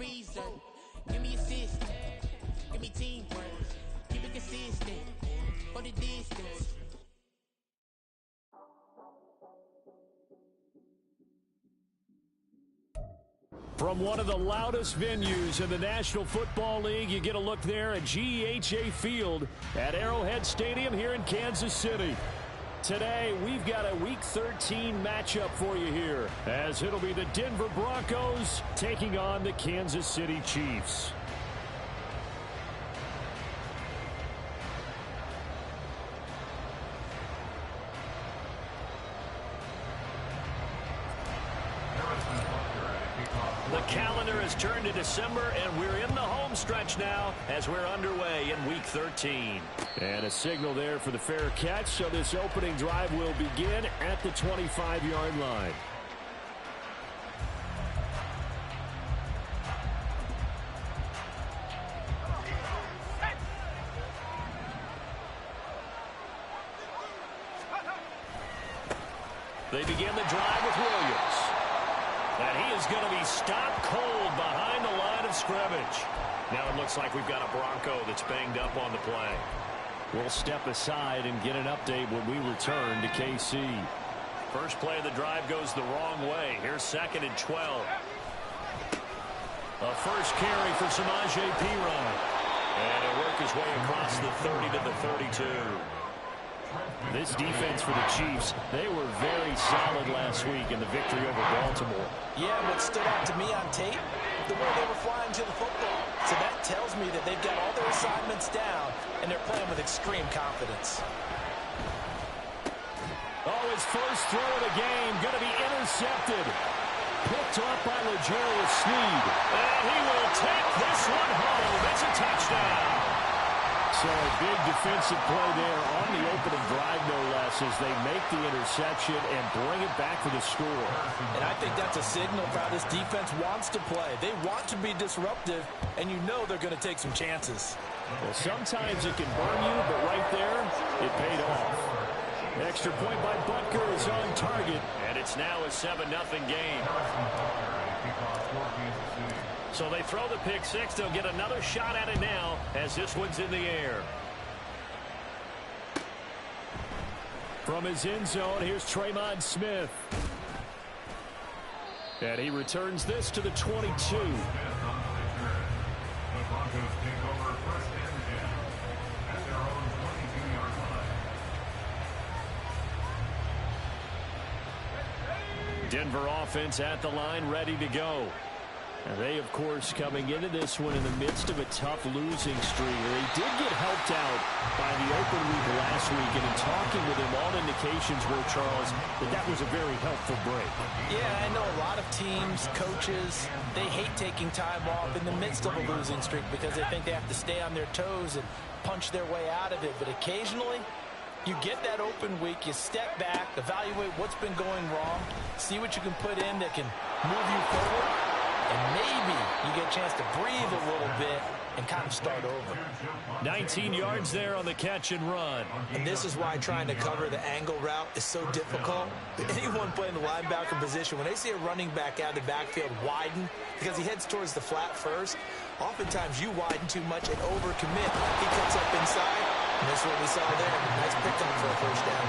freezer. Give me assist. Give me teamwork. Keep it consistent. For the distance. From one of the loudest venues in the National Football League, you get a look there at GEHA Field at Arrowhead Stadium here in Kansas City. Today, we've got a Week 13 matchup for you here, as it'll be the Denver Broncos taking on the Kansas City Chiefs. The calendar has turned to December, and we're in the home stretch now as we're underway in Week 13. And a signal there for the fair catch, so this opening drive will begin at the 25-yard line. They begin the drive with Williams. And he is going to be stopped cold behind the line of scrimmage. Now it looks like we've got a Bronco that's banged up on the play. We'll step aside and get an update when we return to KC. First play of the drive goes the wrong way. Here's 2nd and 12. A first carry for Samaje Perine. And he'll work his way across the 30 to the 32. This defense for the Chiefs, they were very solid last week in the victory over Baltimore. Yeah, what stood out to me on tape, the way they were flying to the football. So that tells me that they've got all their assignments down, and they're playing with extreme confidence. Oh, his first throw of the game going to be intercepted. Picked off by L'Jarius Sneed. And he will take this one home. It's a touchdown. So a big defensive play there on the opening drive, no less, as they make the interception and bring it back for the score. And I think that's a signal for how this defense wants to play. They want to be disruptive, and you know they're going to take some chances. Well, sometimes it can burn you, but right there, it paid off. Extra point by Butker is on target, and it's now a 7-0 game. So they throw the pick six. They'll get another shot at it now as this one's in the air. From his end zone, here's Tremon Smith. And he returns this to the 22. Denver offense at the line, ready to go. And they, of course, coming into this one in the midst of a tough losing streak. They did get helped out by the open week last week, and in talking with him, all indications were, Charles, that was a very helpful break. Yeah, I know a lot of teams, coaches, they hate taking time off in the midst of a losing streak because they think they have to stay on their toes and punch their way out of it. But occasionally, you get that open week, you step back, evaluate what's been going wrong, see what you can put in that can move you forward. And maybe you get a chance to breathe a little bit and kind of start over. 19 yards there on the catch and run. And this is why trying to cover the angle route is so difficult. Anyone playing the linebacker position, when they see a running back out of the backfield widen, because he heads towards the flat first, oftentimes you widen too much and overcommit. He cuts up inside, and that's what we saw there. Nice pickup for a first down.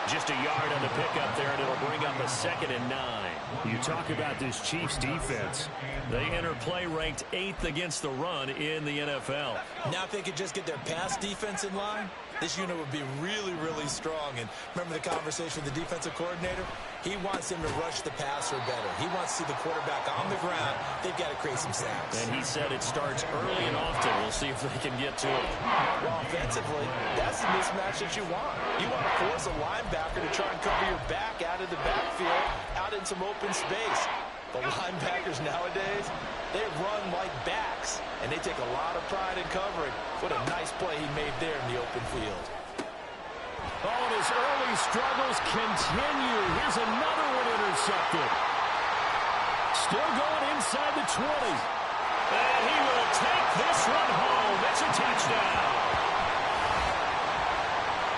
Just a yard on the pickup there, and it'll bring up a 2nd and 9. You talk about this Chiefs defense. They enter play ranked 8th against the run in the NFL. Now if they could just get their pass defense in line, this unit would be really, really strong. And remember the conversation with the defensive coordinator? He wants them to rush the passer better. He wants to see the quarterback on the ground. They've got to create some sacks. And he said it starts early and often. We'll see if they can get to it. Well, offensively, that's the mismatch that you want. You want to force a linebacker to try and cover your back out of the backfield, out in some open space. The linebackers nowadays, they run like backs, and they take a lot of pride in covering. What a nice play he made there in the open field. Oh, and his early struggles continue. Here's another one intercepted. Still going inside the 20. And he will take this one home. It's a touchdown.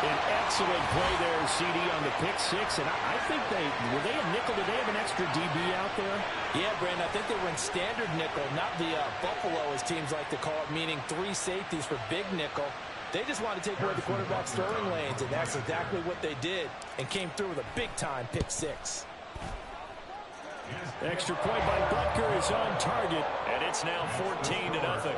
An excellent play there, CD, on the pick six. And I think were they a nickel? Did they have an extra DB out there? Yeah, Brandon, I think they were in standard nickel, not the Buffalo, as teams like to call it, meaning 3 safeties for big nickel. They just wanted to take away the quarterback's throwing lanes, and that's exactly what they did, and came through with a big-time pick six. Extra point by Butker is on target, and it's now 14-0.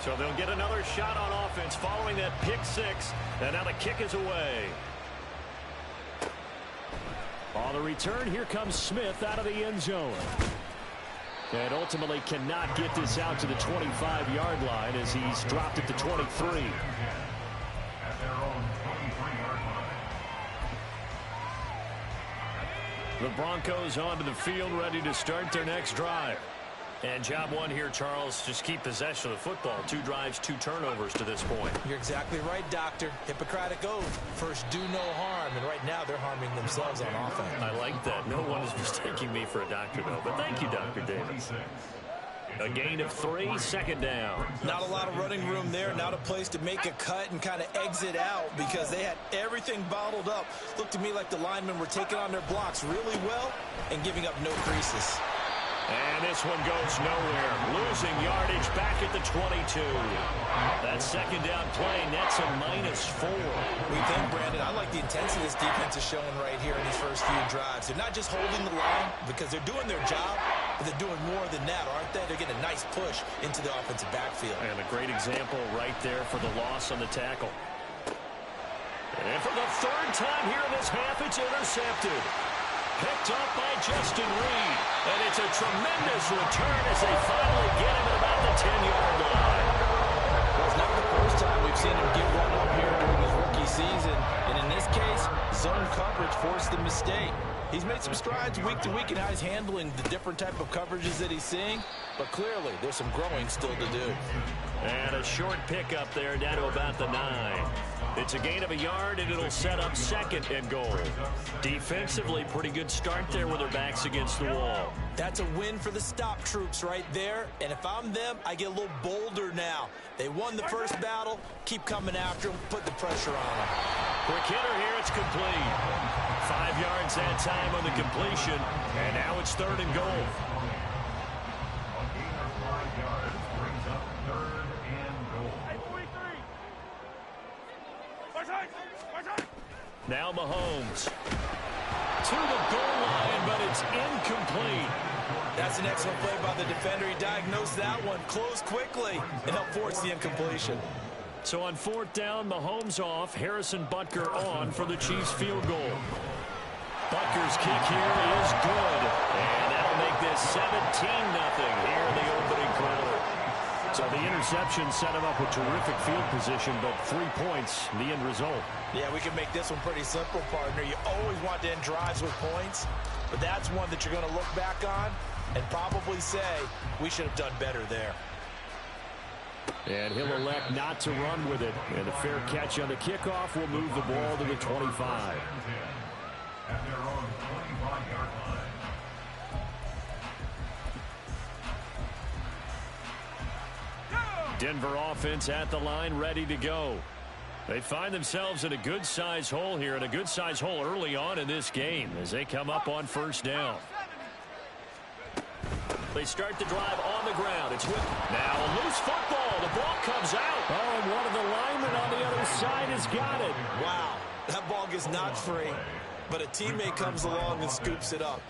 So they'll get another shot on offense following that pick six, and now the kick is away. On the return, here comes Smith out of the end zone. And ultimately cannot get this out to the 25-yard line as he's dropped it to 23. The Broncos onto the field, ready to start their next drive. And job one here, Charles, just keep possession of the football. 2 drives, 2 turnovers to this point. You're exactly right, Doctor. Hippocratic oath. First, do no harm. And right now, they're harming themselves on offense. I like that. No one is mistaking me for a doctor, though. But thank you, Dr. Davis. A gain of 3, 2nd down. Not a lot of running room there. Not a place to make a cut and kind of exit out because they had everything bottled up. Looked to me like the linemen were taking on their blocks really well and giving up no creases. And this one goes nowhere. Losing yardage back at the 22. That 2nd down play nets a -4. We think, Brandon, I like the intensity this defense is showing right here in these first few drives. They're not just holding the line because they're doing their job, but they're doing more than that, aren't they? They're getting a nice push into the offensive backfield. And a great example right there for the loss on the tackle. And for the 3rd time here in this half, it's intercepted. Picked up by Justin Reed. And it's a tremendous return as they finally get him at about the 10-yard line. Well, it's not the first time we've seen him get one up here during his rookie season. And in this case, zone coverage forced the mistake. He's made some strides week to week in how he's handling the different type of coverages that he's seeing. But clearly, there's some growing still to do. And a short pickup there down to about the 9. It's a gain of a yard, and it'll set up 2nd and goal. Defensively, pretty good start there with their backs against the wall. That's a win for the stop troops right there. And if I'm them, I get a little bolder now. They won the first battle. Keep coming after them. Put the pressure on them. Quick hitter here. It's complete. 5 yards that time on the completion. And now it's 3rd and goal. Now Mahomes to the goal line, but it's incomplete. That's an excellent play by the defender. He diagnosed that one, closed quickly, and helped force the incompletion. So on 4th down, Mahomes off, Harrison Butker on for the Chiefs field goal. Butker's kick here is good, and that'll make this 17-0 here in the opening quarter. So the interception set him up with terrific field position, but 3 points, the end result. Yeah, we can make this one pretty simple, partner. You always want to end drives with points, but that's one that you're going to look back on and probably say, we should have done better there. And he'll elect not to run with it. And a fair catch on the kickoff will move the ball to the 25. At their own 25-yard line. Denver offense at the line, ready to go. They find themselves in a good-sized hole here, and a good-sized hole early on in this game as they come up on 1st down. They start the drive on the ground. It's with now a loose football. The ball comes out. Oh, and one of the linemen on the other side has got it. Wow, that ball gets knocked free, but a teammate comes along and scoops it up.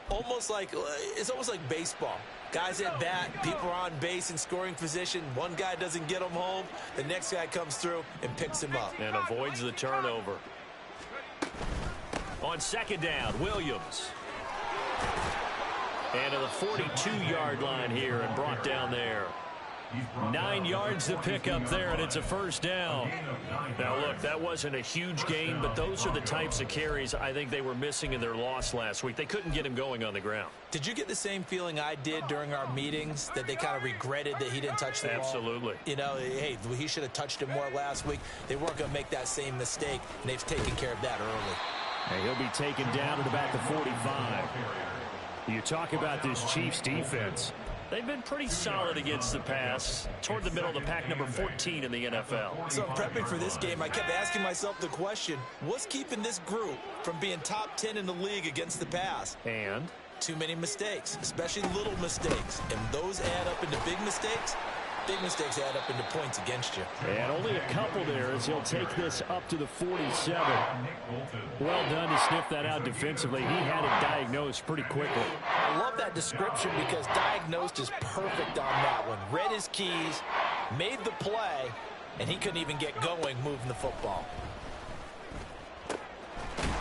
It's almost like baseball. Guys at bat, people are on base in scoring position. One guy doesn't get him home. The next guy comes through and picks him up. And avoids the turnover. On 2nd down, Williams. And to the 42-yard line here and brought down there. 9 yards to pick up there, and it's a 1st down. Now, look, that wasn't a huge gain, but those are the types of carries I think they were missing in their loss last week. They couldn't get him going on the ground. Did you get the same feeling I did during our meetings, that they kind of regretted that he didn't touch the ball? Absolutely. You know, hey, he should have touched it more last week. They weren't going to make that same mistake, and they've taken care of that early. And he'll be taken down at about the 45. You talk about this Chiefs defense. They've been pretty solid against the pass, toward the middle of the pack, number 14 in the NFL. So prepping for this game, I kept asking myself the question, what's keeping this group from being top 10 in the league against the pass? And? Too many mistakes, especially little mistakes. And those add up into big mistakes. Big mistakes add up into points against you. And only a couple there as he'll take this up to the 47. Well done to sniff that out defensively. He had it diagnosed pretty quickly. I love that description because diagnosed is perfect on that one. Read his keys, made the play, and he couldn't even get going moving the football.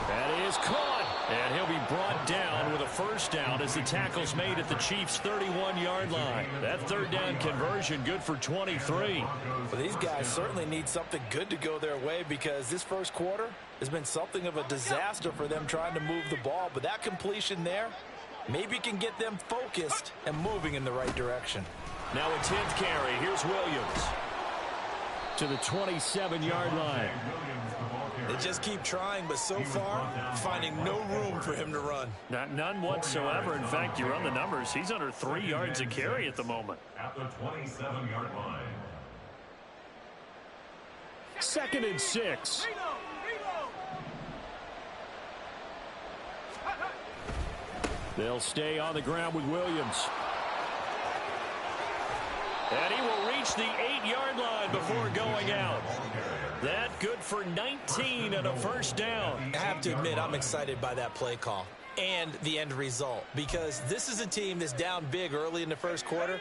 That is caught. And he'll be brought down with a first down as the tackle's made at the Chiefs' 31-yard line. That third down conversion good for 23. Well, these guys certainly need something good to go their way because this first quarter has been something of a disaster for them trying to move the ball. But that completion there maybe can get them focused and moving in the right direction. Now a 10th carry. Here's Williams to the 27-yard line. They just keep trying, but so far, finding no room for him to run. None whatsoever. In fact, you run the numbers. He's under 3 yards a carry at the moment. At the 27-yard line. 2nd and 6. They'll stay on the ground with Williams. And he will reach the 8-yard line before going out. That good for 19 and a first down. I have to admit, I'm excited by that play call and the end result because this is a team that's down big early in the first quarter,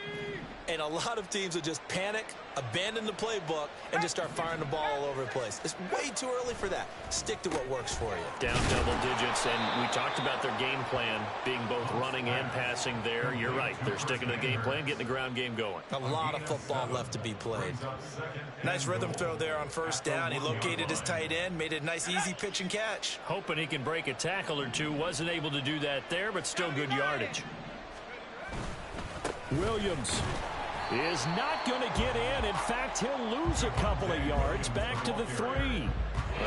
and a lot of teams will just panic, abandon the playbook, and just start firing the ball all over the place. It's way too early for that. Stick to what works for you. Down double digits, and we talked about their game plan being both running and passing there. You're right. They're sticking to the game plan, getting the ground game going. A lot of football left to be played. Nice rhythm throw there on first down. He located his tight end, made it a nice easy pitch and catch. Hoping he can break a tackle or two. Wasn't able to do that there, but still good yardage. Williams is not going to get in. In fact, he'll lose a couple of yards back to the 3.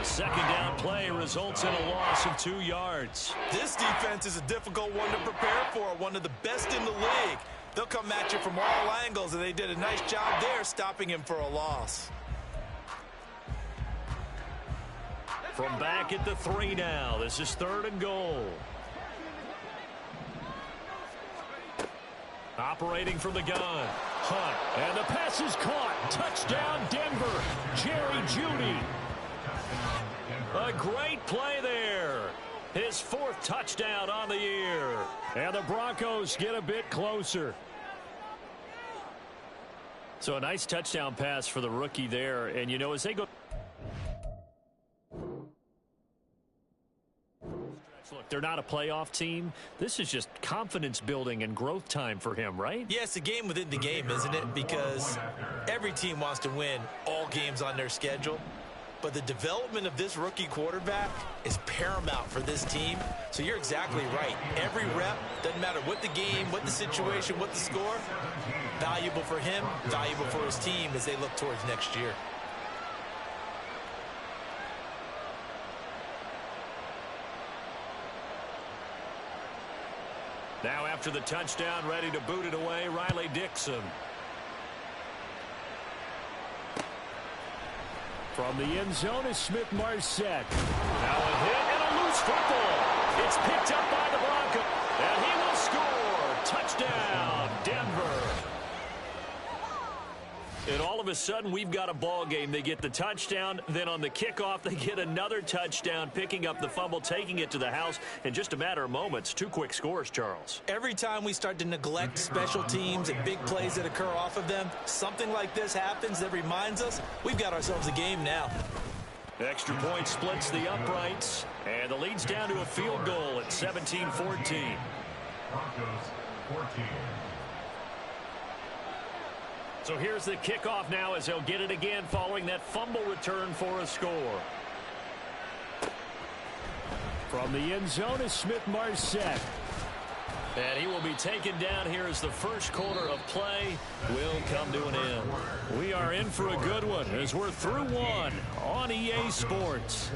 A second down play results in a loss of 2 yards. This defense is a difficult one to prepare for, one of the best in the league. They'll come at you from all angles, and they did a nice job there stopping him for a loss. From back at the 3 now, this is 3rd and goal. Operating from the gun, Hunt, and the pass is caught. Touchdown, Denver. Jerry Jeudy. A great play there. His 4th touchdown on the year. And the Broncos get a bit closer. So a nice touchdown pass for the rookie there. And, you know, as they go... Look, they're not a playoff team. This is just confidence building and growth time for him, right? Yeah, it's a game within the game, isn't it? Because every team wants to win all games on their schedule. But the development of this rookie quarterback is paramount for this team. So you're exactly right. Every rep, doesn't matter what the game, what the situation, what the score, valuable for him, valuable for his team as they look towards next year. Now after the touchdown, ready to boot it away, Riley Dixon. From the end zone is Smith-Marset. Now a hit and a loose football. It's picked up by the Broncos. And he will score. Touchdown, Denver. And all of a sudden, we've got a ball game. They get the touchdown. Then on the kickoff, they get another touchdown, picking up the fumble, taking it to the house in just a matter of moments. 2 quick scores, Charles. Every time we start to neglect special teams and big plays that occur off of them, something like this happens that reminds us we've got ourselves a game now. Extra point splits the uprights, and the lead's down to a field goal at 17-14. Broncos 14. So here's the kickoff now as he'll get it again following that fumble return for a score. From the end zone is Smith-Marset. And he will be taken down here as the first quarter of play will come to an end. We are in for a good one as we're through one on EA Sports.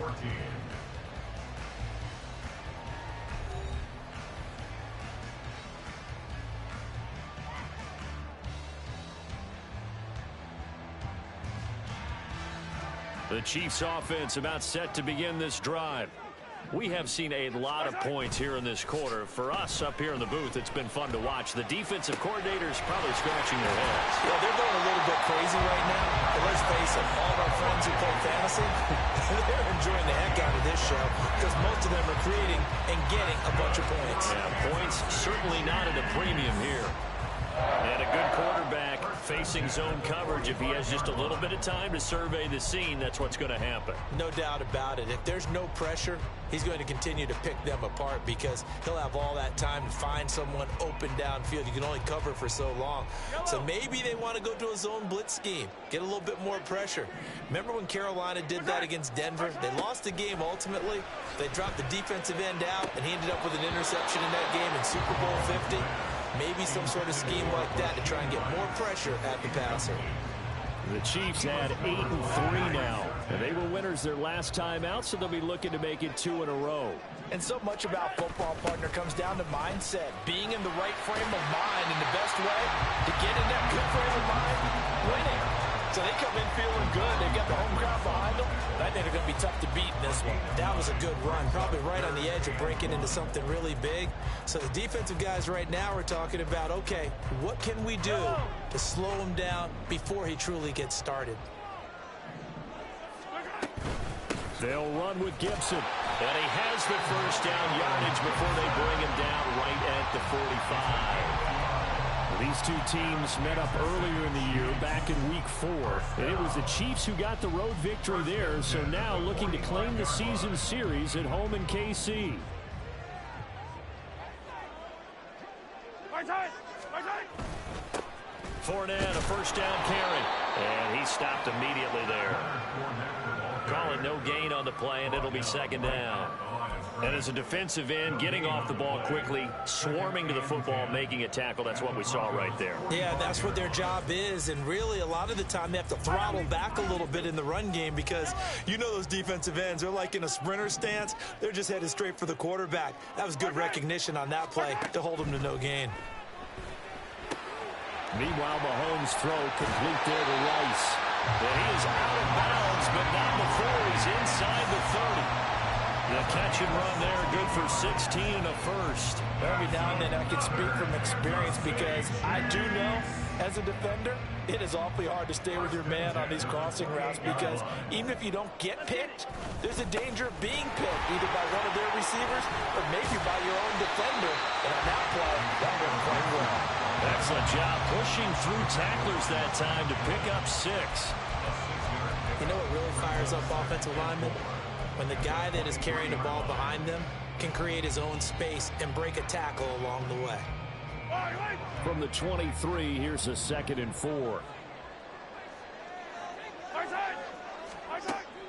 The Chiefs offense about set to begin this drive. We have seen a lot of points here in this quarter. For us up here in the booth, it's been fun to watch. The defensive coordinators probably scratching their heads. Yeah, they're going a little bit crazy right now. But let's face it, all of our friends who play fantasy, they're enjoying the heck out of this show because most of them are creating and getting a bunch of points. Yeah, points certainly not at a premium here. And a good quarterback facing zone coverage. If he has just a little bit of time to survey the scene, that's what's going to happen. No doubt about it. If there's no pressure, he's going to continue to pick them apart because he'll have all that time to find someone open downfield. You can only cover for so long. So maybe they want to go to a zone blitz scheme, get a little bit more pressure. Remember when Carolina did that against Denver? They lost the game ultimately. They dropped the defensive end out, and he ended up with an interception in that game in Super Bowl 50. Maybe some sort of scheme like that to try and get more pressure at the passer. The Chiefs had 8-3 now. And they were winners their last time out, so they'll be looking to make it 2 in a row. And so much about football, partner, comes down to mindset. Being in the right frame of mind, and the best way to get in that good frame of mind, winning. So they come in feeling good. They've got the home crowd behind them. I think they're going to be tough to beat in this one. That was a good run, probably right on the edge of breaking into something really big. So the defensive guys right now are talking about, okay, what can we do to slow him down before he truly gets started? They'll run with Gibson. And he has the first down yardage before they bring him down right at the 45. These two teams met up earlier in the year, back in Week 4. And it was the Chiefs who got the road victory there, so now looking to claim the season series at home in KC. Fournette, a first down carry. And he stopped immediately there. Calling no gain on the play, and it'll be second down. And as a defensive end, getting off the ball quickly, swarming to the football, making a tackle, that's what we saw right there. Yeah, that's what their job is, and really a lot of the time they have to throttle back a little bit in the run game because you know those defensive ends, they're like in a sprinter stance. They're just headed straight for the quarterback. That was good recognition on that play to hold them to no gain. Meanwhile, Mahomes' throw complete there to Rice. And he is out of bounds, but not before he's inside the 30. The catch and run there, good for 16 and a first. Every now and then I can speak from experience because I do know, as a defender, it is awfully hard to stay with your man on these crossing routes because even if you don't get picked, there's a danger of being picked either by one of their receivers or maybe by your own defender. And on that play, that went quite well. Excellent job pushing through tacklers that time to pick up 6. You know what really fires up offensive linemen? When the guy that is carrying the ball behind them can create his own space and break a tackle along the way. From the 23, here's a 2nd and 4.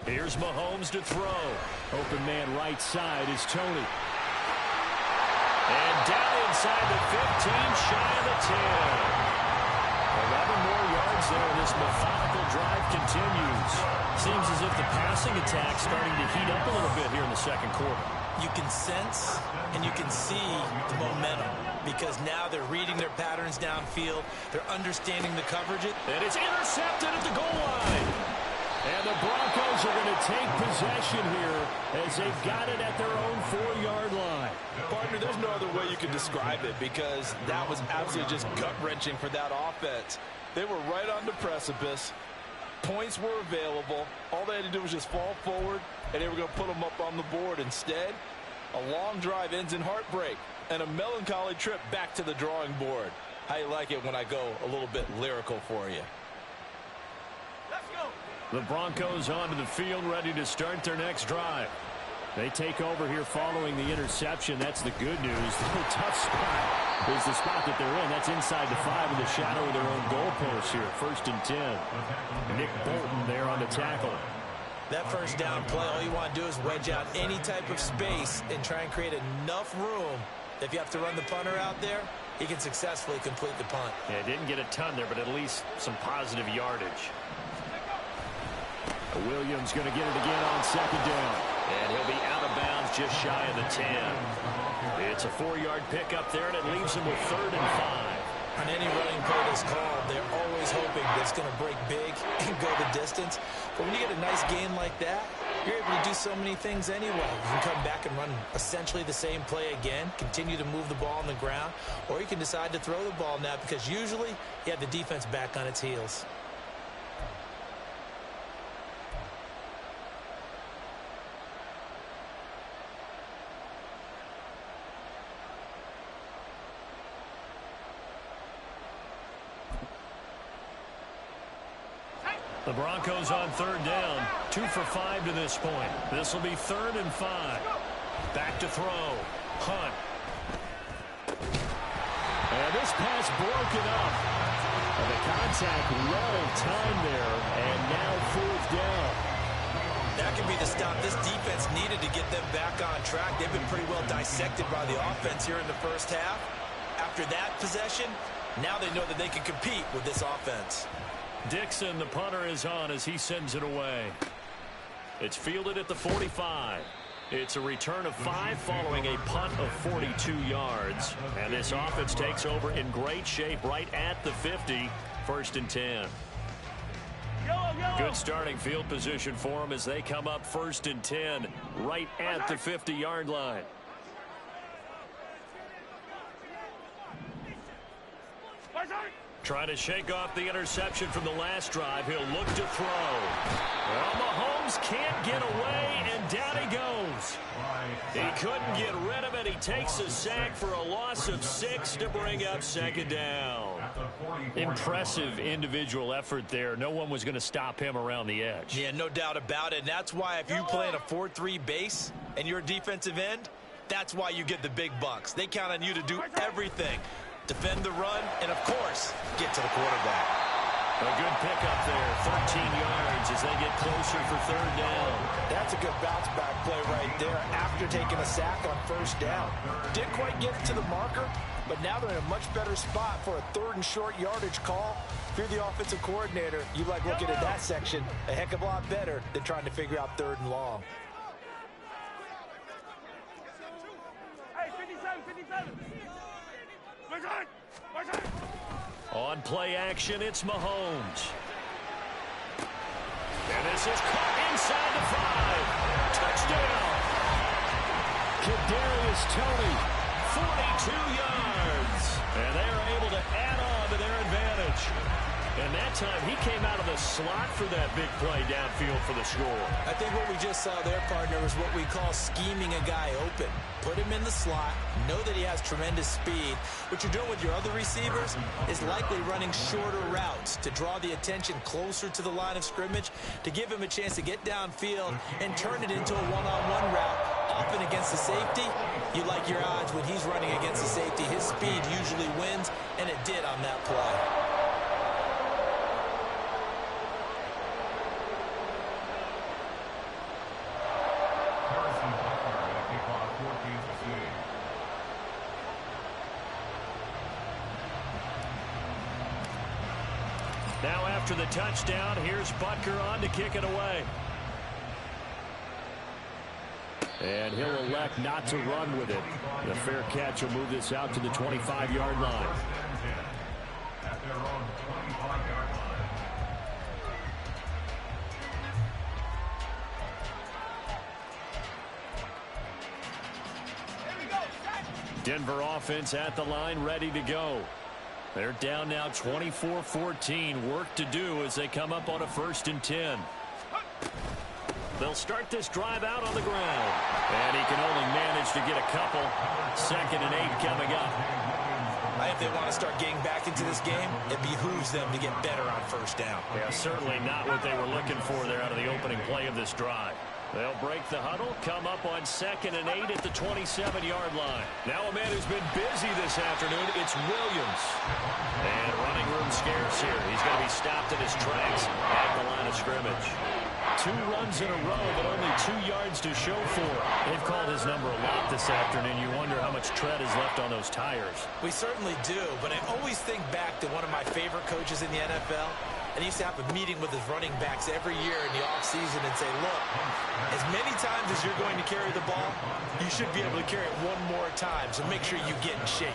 Here's Mahomes to throw. Open man right side is Tony. And down inside the 15, shy of the 10. 11 more yards there. This methodical drive continues. Seems as if the passing attack's starting to heat up a little bit here in the second quarter. You can sense and you can see the momentum because now they're reading their patterns downfield. They're understanding the coverage. And it's intercepted at the goal line. And the Broncos are going to take possession here as they've got it at their own 4-yard line. Partner, there's no other way you can describe it because that was absolutely just gut-wrenching for that offense. They were right on the precipice. Points were available. All they had to do was just fall forward, and they were going to put them up on the board. Instead, a long drive ends in heartbreak and a melancholy trip back to the drawing board. I like it when I go a little bit lyrical for you. The Broncos onto the field, ready to start their next drive. They take over here following the interception. That's the good news. The tough spot is the spot that they're in. That's inside the 5 in the shadow of their own goalpost here. 1st and 10. Nick Bolton there on the tackle. That first down play, all you want to do is wedge out any type of space and try and create enough room. If you have to run the punter out there, he can successfully complete the punt. Yeah, didn't get a ton there, but at least some positive yardage. Williams going to get it again on 2nd down. And he'll be out of bounds just shy of the 10. It's a 4-yard pickup there, and it leaves him with 3rd and 5. On any running play that's called, they're always hoping that it's going to break big and go the distance. But when you get a nice gain like that, you're able to do so many things anyway. You can come back and run essentially the same play again, continue to move the ball on the ground, or you can decide to throw the ball now because usually you have the defense back on its heels. The Broncos on third down. 2 for 5 to this point. This will be 3rd and 5. Back to throw. Hunt. And this pass broken up. And the contact well timed there. And now 4th down. That could be the stop this defense needed to get them back on track. They've been pretty well dissected by the offense here in the first half. After that possession, now they know that they can compete with this offense. Dixon, the punter, is on as he sends it away. It's fielded at the 45. It's a return of 5 following a punt of 42 yards. And this offense takes over in great shape right at the 50. 1st and 10. Good starting field position for them as they come up 1st and 10 right at the 50-yard line. Trying to shake off the interception from the last drive. He'll look to throw. Well, Mahomes can't get away, and down he goes. He couldn't get rid of it. He takes a sack for a loss of 6 to bring up 2nd down. Impressive individual effort there. No one was going to stop him around the edge. Yeah, no doubt about it. And that's why if you play in a 4-3 base and you're a defensive end, that's why you get the big bucks. They count on you to do everything. Defend the run, and, of course, get to the quarterback. A good pickup there, 13 yards as they get closer for 3rd down. That's a good bounce-back play right there after taking a sack on 1st down. Didn't quite get to the marker, but now they're in a much better spot for a 3rd and short yardage call. If you're the offensive coordinator, you like looking at that section a heck of a lot better than trying to figure out 3rd and long. Hey, 57. On play action, it's Mahomes. And this is caught inside the 5. Touchdown. Kadarius Toney, 42 yards. And they are able to add on to their advantage. And that time, he came out of the slot for that big play downfield for the score. I think what we just saw there, partner, was what we call scheming a guy open. Put him in the slot, know that he has tremendous speed. What you're doing with your other receivers is likely running shorter routes to draw the attention closer to the line of scrimmage, to give him a chance to get downfield and turn it into a one-on-one route. Often against the safety, you like your odds when he's running against the safety. His speed usually wins, and it did on that play. Now after the touchdown, here's Butker on to kick it away. And he'll elect not to run with it. The fair catch will move this out to the 25-yard line. At their own 25-yard line. Denver offense at the line, ready to go. They're down now 24-14. Work to do as they come up on a 1st and 10. They'll start this drive out on the ground. And he can only manage to get a couple. 2nd and 8 coming up. If they want to start getting back into this game, it behooves them to get better on 1st down. Yeah, certainly not what they were looking for there out of the opening play of this drive. They'll break the huddle, come up on 2nd and 8 at the 27-yard line. Now a man who's been busy this afternoon, it's Williams. And running room scarce here. He's going to be stopped in his tracks at the line of scrimmage. 2 runs in a row, but only 2 yards to show for it. They've called his number a lot this afternoon. You wonder how much tread is left on those tires. We certainly do, but I always think back to one of my favorite coaches in the NFL. And he used to have a meeting with his running backs every year in the offseason and say, look, as many times as you're going to carry the ball, you should be able to carry it one more time, so make sure you get in shape.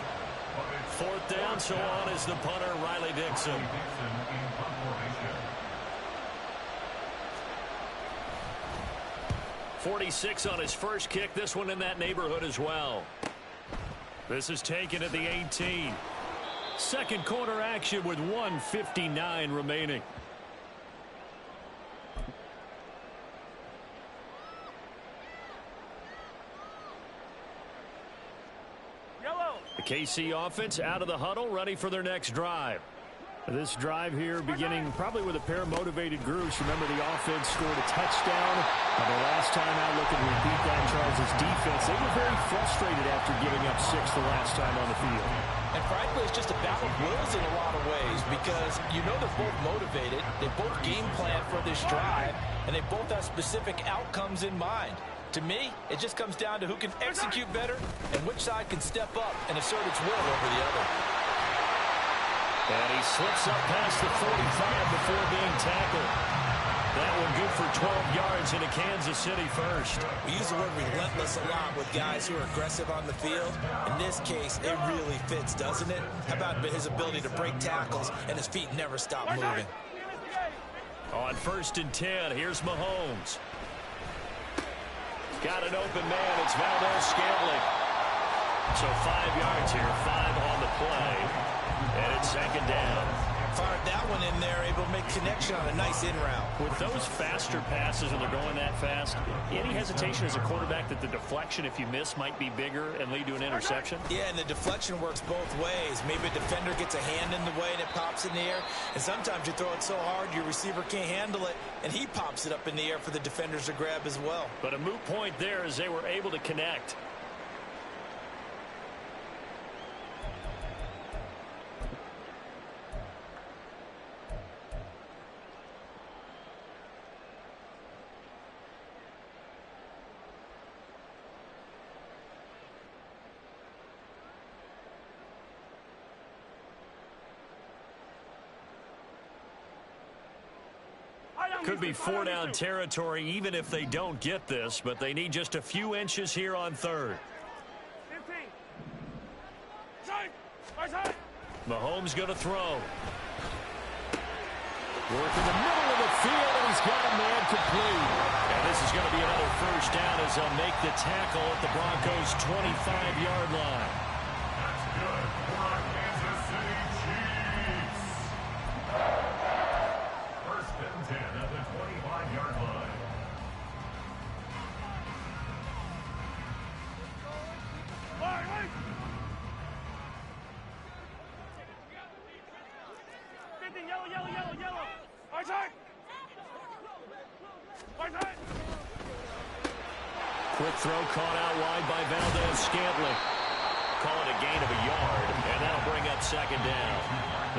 Fourth down, so on is the punter, Riley Dixon. Dixon in punt formation. 46 on his first kick. This one in that neighborhood as well. This is taken at the 18. Second quarter action with 1:59 remaining. The KC offense out of the huddle, ready for their next drive. This drive here beginning probably with a pair of motivated groups. Remember, the offense scored a touchdown. The last time out, looking to repeat that, Charles' defense, they were very frustrated after giving up 6 the last time on the field. And frankly, it's just a battle of wills in a lot of ways because you know they're both motivated. They both game plan for this drive, and they both have specific outcomes in mind. To me, it just comes down to who can execute better and which side can step up and assert its will over the other. And he slips up past the 45 before being tackled. That one good for 12 yards into Kansas City first. We use the word relentless a lot with guys who are aggressive on the field. In this case, it really fits, doesn't it? How about his ability to break tackles and his feet never stop moving? On 1st and 10, here's Mahomes. Got an open man. It's Valdez-Scantling. So 5 yards here, 5 on the play. And it's second down. Fired that one in there, able to make connection on a nice in route. With those faster passes and they're going that fast, any hesitation as a quarterback that the deflection, if you miss, might be bigger and lead to an interception? Yeah, and the deflection works both ways. Maybe a defender gets a hand in the way and it pops in the air. And sometimes you throw it so hard your receiver can't handle it, and he pops it up in the air for the defenders to grab as well. But a moot point there as they were able to connect. Could be 4-down territory even if they don't get this, but they need just a few inches here on 3rd. 15. Mahomes going to throw. Work in the middle of the field, and he's got a man complete. And this is going to be another first down as they'll make the tackle at the Broncos' 25-yard line. That's good for Kansas City Chiefs. First and 10 at the 25-yard line. Wait. 15, yellow. Right side. Quick throw caught out wide by Valdez-Scantling. Call it a gain of a yard, and that'll bring up second down.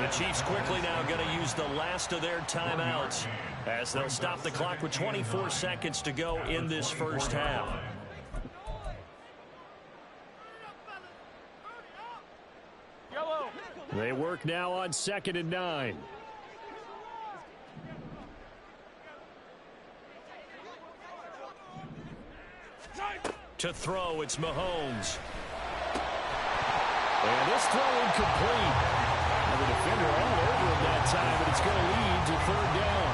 The Chiefs quickly now going to use the last of their timeouts as they'll stop the clock with 24 seconds to go in this first half. Yellow. They work now on 2nd and 9. To throw, it's Mahomes. And this throw incomplete. The defender all over him that time, but it's going to lead to 3rd down.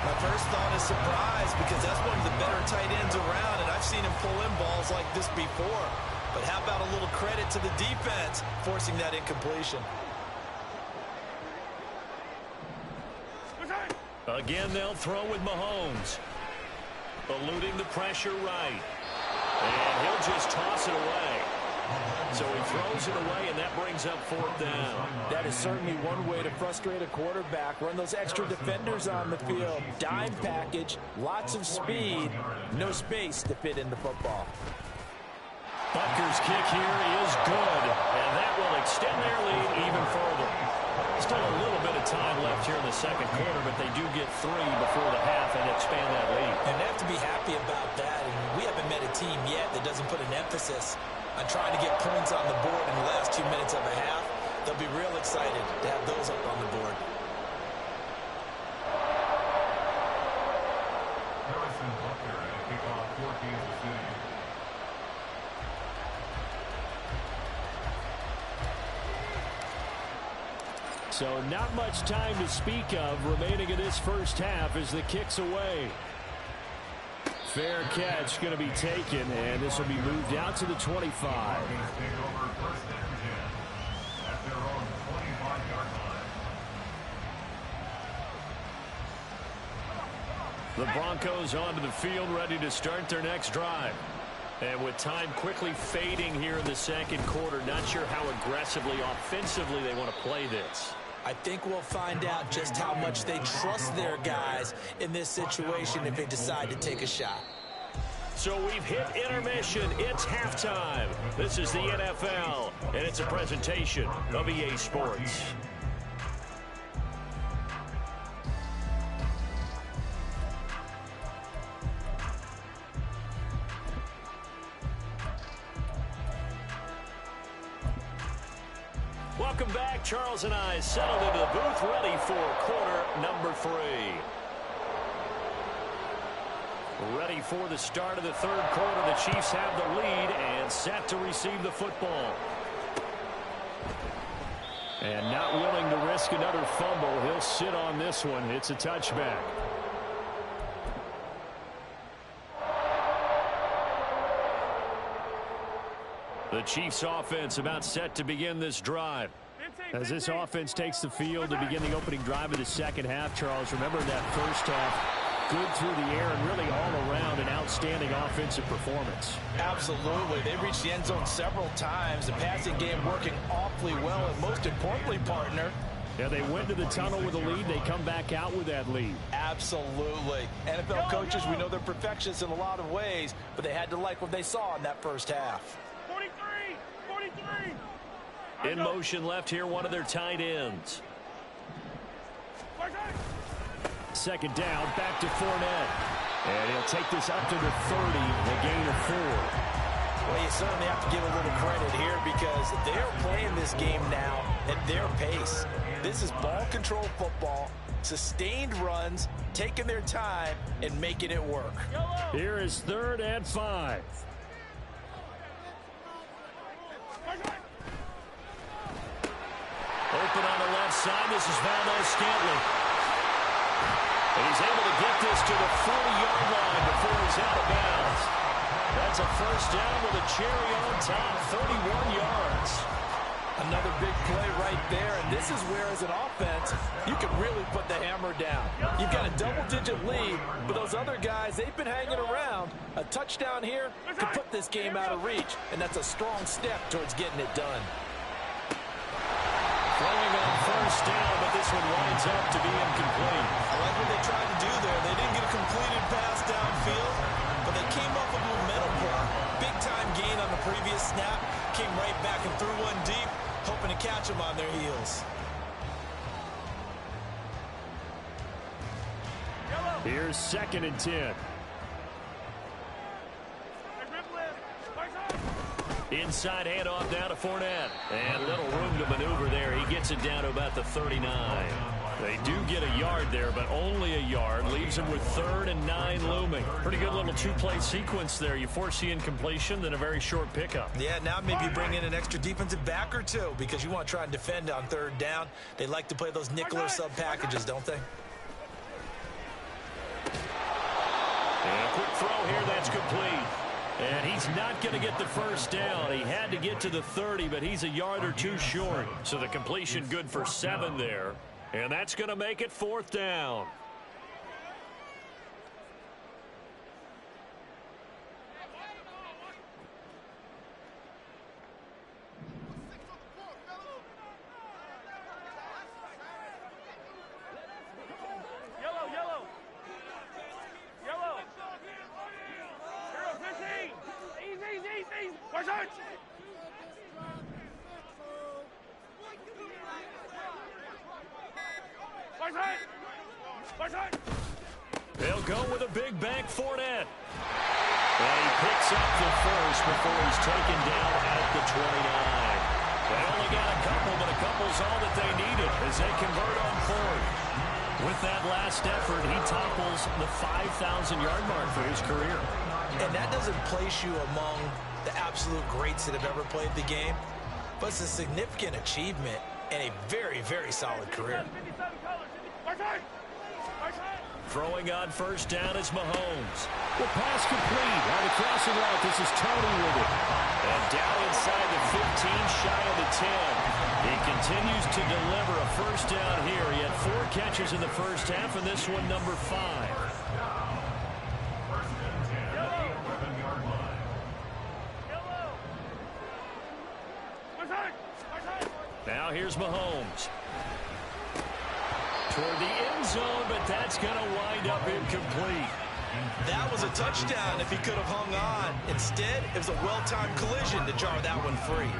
My first thought is surprise because that's one of the better tight ends around, and I've seen him pull in balls like this before. But how about a little credit to the defense forcing that incompletion? Again, they'll throw with Mahomes. Eluding the pressure right. And he'll just toss it away. So he throws it away, and that brings up 4th down. That is certainly one way to frustrate a quarterback. Run those extra defenders on the field. Dime package, lots of speed, no space to fit in the football. Butker's kick here is good, and that will extend their lead even further. Still a little bit of time left here in the second quarter, but they do get 3 before the half and expand that lead. And they have to be happy about that. And we haven't met a team yet that doesn't put an emphasis on trying to get points on the board in the last 2 minutes of a half. They'll be real excited to have those up on the board. Harrison Butker at a kickoff for Kansas City. So not much time to speak of remaining in this first half as the kick's away. Fair catch going to be taken, and this will be moved out to the 25. The Broncos onto the field, ready to start their next drive. And with time quickly fading here in the second quarter, not sure how aggressively, offensively they want to play this. I think we'll find out just how much they trust their guys in this situation if they decide to take a shot. So we've hit intermission. It's halftime. This is the NFL, and it's a presentation of EA Sports. Welcome back. Charles and I settled into the booth, ready for quarter number 3. Ready for the start of the third quarter. The Chiefs have the lead and set to receive the football. And not willing to risk another fumble. He'll sit on this one. It's a touchback. The Chiefs offense about set to begin this drive. As this offense takes the field to begin the opening drive of the second half, Charles, remember that first half, good through the air and really all around an outstanding offensive performance. Absolutely. They reached the end zone several times. The passing game working awfully well, and most importantly, partner, yeah, they went to the tunnel with a lead. They come back out with that lead. Absolutely. NFL coaches, we know they're perfectionists in a lot of ways, but they had to like what they saw in that first half. 43. In motion left here, one of their tight ends. Second down, back to Fournette. And he'll take this up to the 30, a gain of 4. Well, you certainly have to give a little credit here because they're playing this game now at their pace. This is ball control football, sustained runs, taking their time, and making it work. Here is 3rd and 5. Open on the left side. This is Valdez-Scantling. And he's able to get this to the 40-yard line before he's out of bounds. That's a first down with a cherry on top, 31 yards. Another big play right there, and this is where, as an offense, you can really put the hammer down. You've got a double-digit lead, but those other guys, they've been hanging around. A touchdown here could put this game out of reach, and that's a strong step towards getting it done. Throwing on first down, but this one winds up to be incomplete. I like what they tried to do there. They didn't get a completed pass downfield, but they came up with momentum play. Big-time gain on the previous snap, came right back and threw one deep, hoping to catch them on their heels. Here's 2nd and 10. Inside handoff down to Fournette. And little room to maneuver there. He gets it down to about the 39. They do get a yard there, but only a yard. Leaves him with 3rd and 9 looming. Pretty good little 2-play sequence there. You force the incompletion, then a very short pickup. Yeah, now maybe bring in an extra defensive back or two because you want to try and defend on 3rd down. They like to play those nickel or sub packages, don't they? And a quick throw here, that's complete. And he's not going to get the first down. He had to get to the 30, but he's a yard or 2 short. So the completion good for 7 there. And that's going to make it 4th down. They'll go with a big bank Fournette. And he picks up the first before he's taken down at the 29. They only got a couple, but a couple's all that they needed as they convert on 4th. With that last effort, he topples the 5,000-yard mark for his career. And that doesn't place you among the absolute greats that have ever played the game, but it's a significant achievement and a very, very solid career. Throwing on first down is Mahomes. The pass complete. On the crossing route, this is Tony with it. And down inside the 15, shy of the 10. He continues to deliver a first down here. He had 4 catches in the first half, and this one number 5. Now here's Mahomes. Toward the end zone, but that's going to wind up incomplete. That was a touchdown if he could have hung on. Instead, it was a well-timed collision to jar that one free.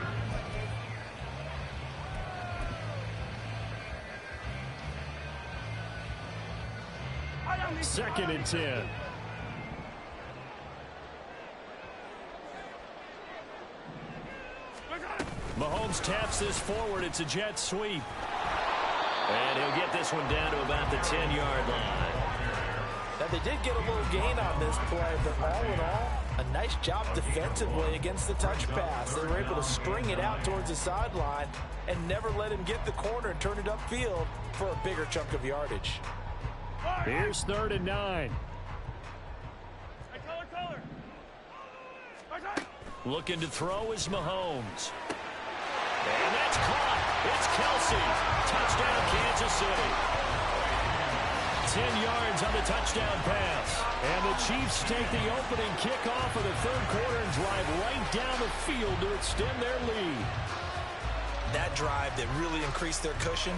Second and 10. Mahomes taps this forward. It's a jet sweep. And he'll get this one down to about the 10-yard line. Now, they did get a little gain on this play, but all in all, a nice job defensively against the touch pass. They were able to string it out towards the sideline and never let him get the corner and turn it upfield for a bigger chunk of yardage. Here's 3rd and 9. Looking to throw is Mahomes. And that's caught. It's Kelsey. Touchdown, Kansas City. 10 yards on the touchdown pass. And the Chiefs take the opening kickoff of the 3rd quarter and drive right down the field to extend their lead. That drive that really increased their cushion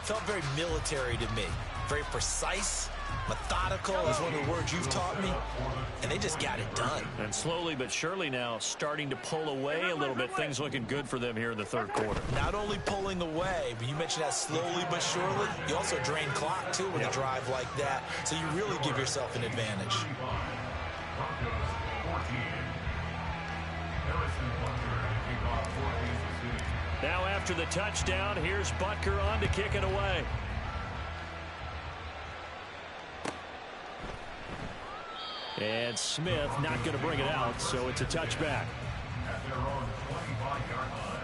felt very military to me. Very precise, methodical is one of the words you've taught me. And they just got it done. And slowly but surely now starting to pull away a little bit. Things looking good for them here in the 3rd quarter. Not only pulling away, but you mentioned that slowly but surely. You also drain clock, too, with a drive like that. So you really give yourself an advantage. Now after the touchdown, here's Butker on to kick it away. And Smith not going to bring it out, so it's a touchback. At their own 25-yard line.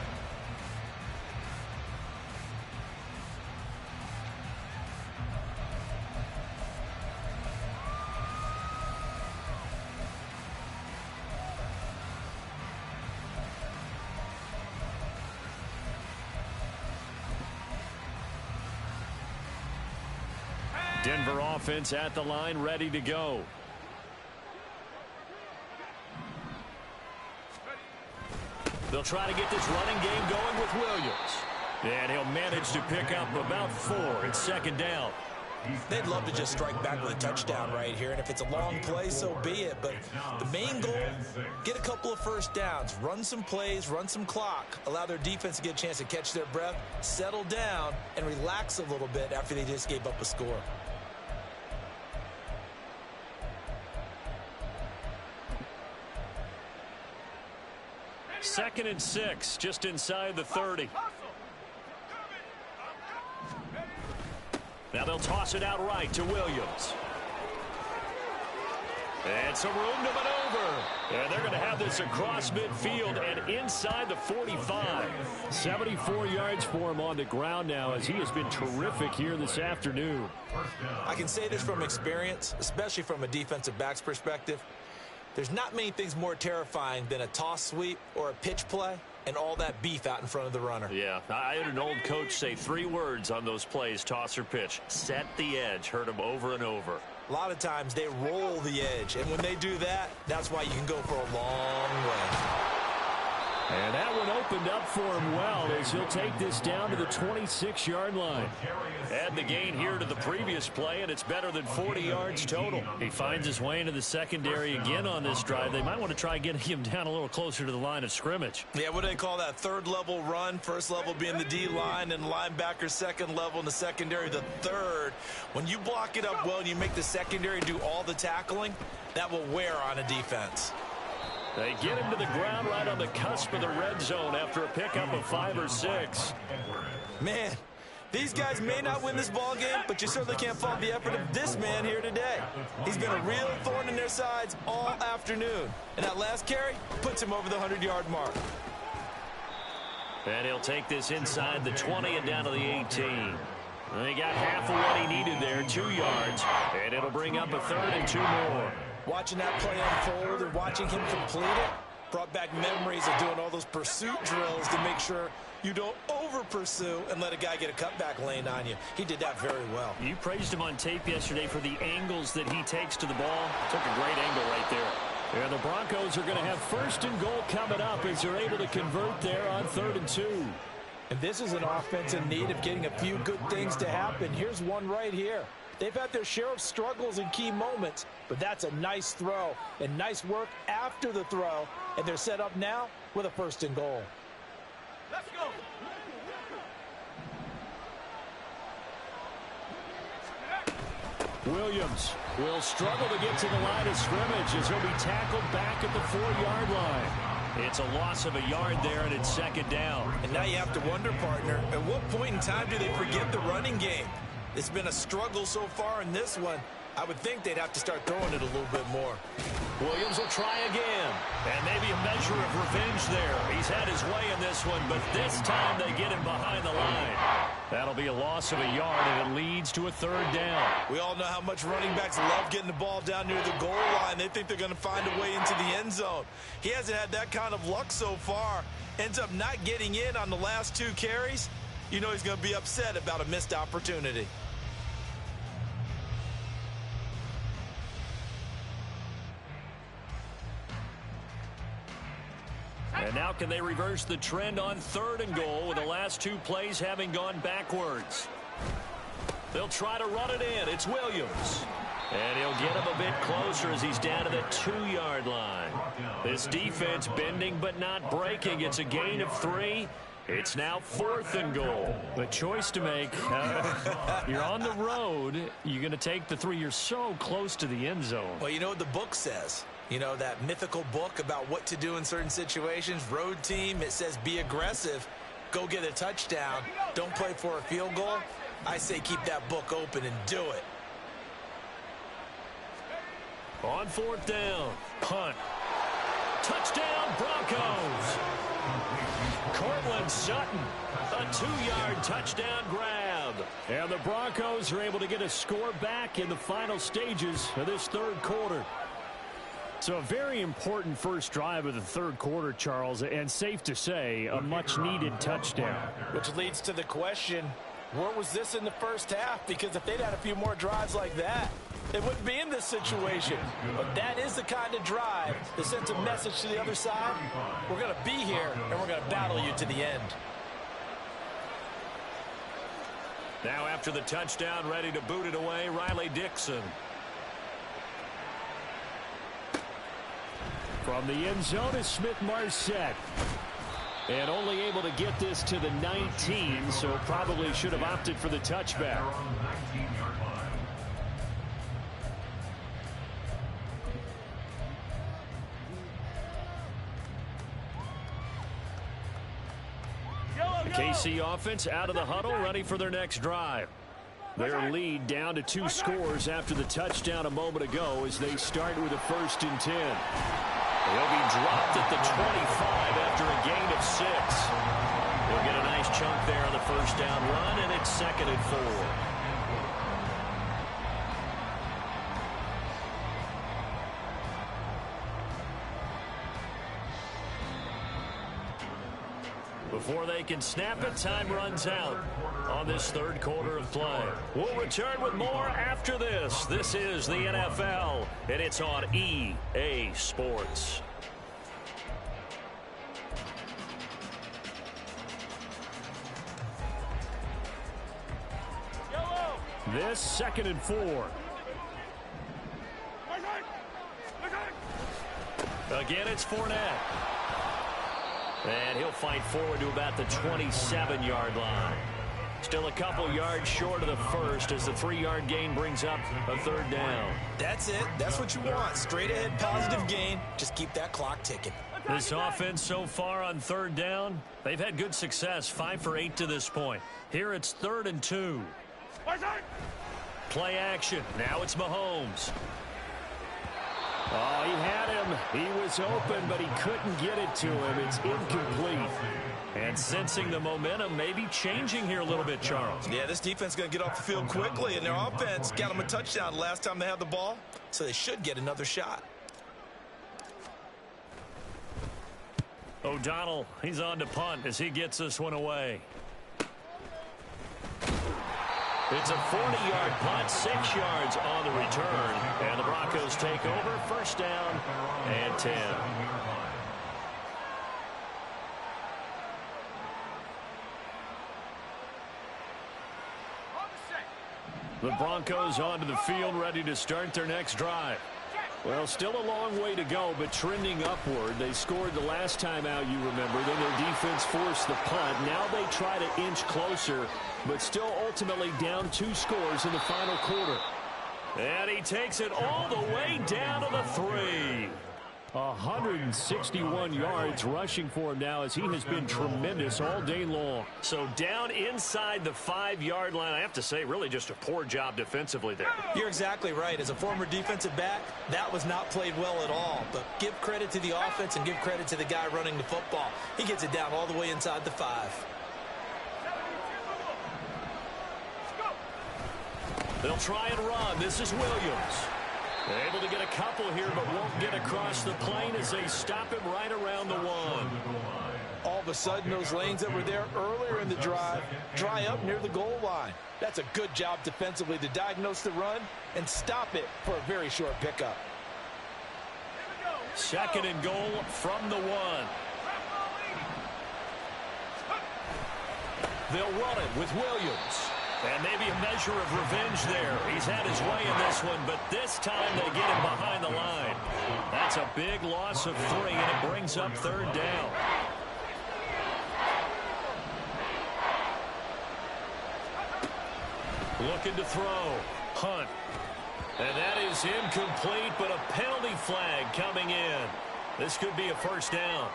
Denver offense at the line, ready to go. They'll try to get this running game going with Williams. And he'll manage to pick up about 4. It's 2nd down. They'd love to just strike back with a touchdown right here. And if it's a long play, so be it. But the main goal, get a couple of first downs. Run some plays, run some clock. Allow their defense to get a chance to catch their breath, settle down, and relax a little bit after they just gave up a score. Second and 6, just inside the 30. Now they'll toss it out right to Williams. And some room to maneuver. And they're going to have this across midfield and inside the 45. 74 yards for him on the ground now as he has been terrific here this afternoon. I can say this from experience, especially from a defensive back's perspective. There's not many things more terrifying than a toss sweep or a pitch play and all that beef out in front of the runner. Yeah, I had an old coach say 3 words on those plays, toss or pitch. Set the edge. Heard him over and over. A lot of times they roll the edge, and when they do that, that's why you can go for a long way. And that one opened up for him well as he'll take this down to the 26-yard line. Add the gain here to the previous play, and it's better than 40 yards total. He finds his way into the secondary again on this drive. They might want to try getting him down a little closer to the line of scrimmage. Yeah, what do they call that? 3rd level run, 1st level being the D-line, and linebacker 2nd level, and the secondary the 3rd. When you block it up well and you make the secondary do all the tackling, that will wear on a defense. They get him to the ground right on the cusp of the red zone after a pickup of 5 or 6. Man, these guys may not win this ball game, but you certainly can't fault the effort of this man here today. He's been a real thorn in their sides all afternoon. And that last carry puts him over the 100-yard mark. And he'll take this inside the 20 and down to the 18. They got half of what he needed there, 2 yards, and it'll bring up a 3rd and 2 more. Watching that play unfold and watching him complete it brought back memories of doing all those pursuit drills to make sure you don't over-pursue and let a guy get a cutback lane on you. He did that very well. You praised him on tape yesterday for the angles that he takes to the ball. Took a great angle right there. And the Broncos are going to have 1st and goal coming up as they're able to convert there on 3rd and 2. And this is an offense in need of getting a few good things to happen. Here's one right here. They've had their share of struggles in key moments, but that's a nice throw and nice work after the throw. And they're set up now with a 1st and goal. Let's go. Williams will struggle to get to the line of scrimmage as he'll be tackled back at the 4-yard line. It's a loss of a yard there, and it's 2nd down. And now you have to wonder, partner, at what point in time do they forget the running game? It's been a struggle so far in this one. I would think they'd have to start throwing it a little bit more. Williams will try again. And maybe a measure of revenge there. He's had his way in this one, but this time they get him behind the line. That'll be a loss of a yard, and it leads to a 3rd down. We all know how much running backs love getting the ball down near the goal line. They think they're going to find a way into the end zone. He hasn't had that kind of luck so far. Ends up not getting in on the last 2 carries. You know he's going to be upset about a missed opportunity. And now can they reverse the trend on 3rd and goal with the last 2 plays having gone backwards? They'll try to run it in. It's Williams. And he'll get him a bit closer as he's down to the 2-yard line. This defense bending but not breaking. It's a gain of 3. It's now 4th and goal. The choice to make. You're on the road. You're going to take the 3. You're so close to the end zone. Well, you know what the book says. You know, that mythical book about what to do in certain situations. Road team, it says be aggressive. Go get a touchdown. Don't play for a field goal. I say keep that book open and do it. On 4th down. Punt. Touchdown, Broncos. Cortland Sutton. A 2-yard touchdown grab. And the Broncos are able to get a score back in the final stages of this 3rd quarter. So a very important first drive of the 3rd quarter, Charles, and safe to say, a much-needed touchdown. Which leads to the question, where was this in the first half? Because if they'd had a few more drives like that, they wouldn't be in this situation. But that is the kind of drive that sends a message to the other side. We're going to be here, and we're going to battle you to the end. Now after the touchdown, ready to boot it away, Riley Dixon. From the end zone is Smith-Marset. And only able to get this to the 19, so probably should have opted for the touchback. The KC offense out of the huddle, ready for their next drive. Their lead down to 2 scores after the touchdown a moment ago as they start with a 1st and 10. He'll be dropped at the 25 after a gain of 6. He'll get a nice chunk there on the 1st down run, and it's 2nd and 4. Before they can snap it, time runs out on this 3rd quarter of play. We'll return with more after this. This is the NFL, and it's on EA Sports. This 2nd and 4. Again, it's Fournette. And he'll fight forward to about the 27-yard line. Still a couple yards short of the 1st as the 3-yard gain brings up a 3rd down. That's it. That's what you want. Straight ahead positive gain. Just keep that clock ticking. This offense so far on 3rd down, they've had good success, 5 for 8 to this point. Here it's 3rd and 2. Play action. Now it's Mahomes. Oh, he had him. He was open, but he couldn't get it to him. It's incomplete. And sensing the momentum, maybe changing here a little bit, Charles. Yeah, this defense is going to get off the field quickly, and their offense got them a touchdown last time they had the ball, so they should get another shot. O'Donnell, he's on to punt as he gets this one away. It's a 40-yard punt, 6 yards on the return, and the Broncos take over, first down and 10. The Broncos onto the field, ready to start their next drive. Well, still a long way to go, but trending upward. They scored the last time out, you remember. Then their defense forced the punt. Now they try to inch closer, but still ultimately down 2 scores in the final quarter. And he takes it all the way down to the 3. 161 yards rushing for him now as he has been tremendous all day long. So down inside the 5-yard line. I have to say, really just a poor job defensively there. You're exactly right. As a former defensive back, that was not played well at all. But give credit to the offense and give credit to the guy running the football. He gets it down all the way inside the 5. They'll try and run. This is Williams. Able to get a couple here, but won't get across the plane as they stop him right around the 1. All of a sudden, those lanes that were there earlier in the drive dry up near the goal line. That's a good job defensively to diagnose the run and stop it for a very short pickup. Second and goal from the 1. They'll run it with Williams. And maybe a measure of revenge there. He's had his way in this one, but this time they get him behind the line. That's a big loss of 3, and it brings up third down. Looking to throw. Hunt. And that is incomplete, but a penalty flag coming in. This could be a first down.